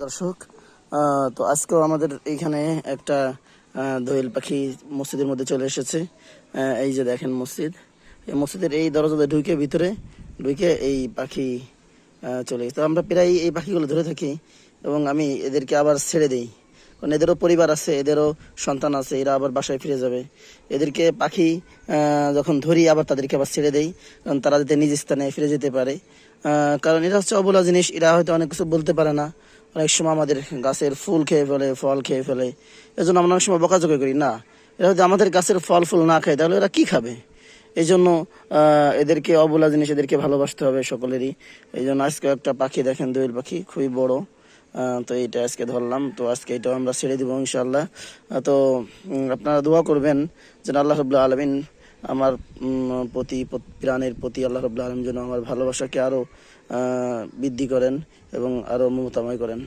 দর্শক, তো আজকেও আমাদের এইখানে একটা দোয়েল পাখি মসজিদের মধ্যে চলে এসেছে। এই যে দেখেন মসজিদ, এই মসজিদের এই দরজাতে ঢুকে ভিতরে ঢুকে এই পাখি চলে গেছে। তো আমরা প্রায় এই পাখিগুলো ধরে থাকি এবং আমি এদেরকে আবার ছেড়ে দিই, কারণ এদেরও পরিবার আছে, এদেরও সন্তান আছে, এরা আবার বাসায় ফিরে যাবে। এদেরকে পাখি যখন ধরি আবার তাদেরকে আবার ছেড়ে দেই, কারণ তারা যাতে নিজ স্থানে ফিরে যেতে পারে। কারণ এরা হচ্ছে অবলা জিনিস, এরা হয়তো অনেক কিছু বলতে পারে না। অনেক সময় আমাদের গাছের ফুল খেয়ে ফেলে, ফল খেয়ে ফেলে। এজন্য আমরা অনেক সময় বকাঝকা করি না, এরা যদি আমাদের গাছের ফল ফুল না খায় তাহলে এরা কি খাবে। এই জন্য এদেরকে অবলা জিনিস, এদেরকে ভালোবাসতে হবে সকলেরই। এই জন্য আজকে একটা পাখি দেখেন, দোয়েল পাখি খুবই বড়। তো এইটা আজকে ধরলাম, তো আজকে এটাও আমরা ছেড়ে দিব ইনশাল্লাহ। তো আপনারা দোয়া করবেন যেন আল্লাহ রাব্বুল আলামিন আমার প্রতি, প্রাণের প্রতি আল্লাহ রাব্বুল আলামিন যেন আমার ভালোবাসাকে আরো বৃদ্ধি করেন এবং আরো মমতাময় করেন।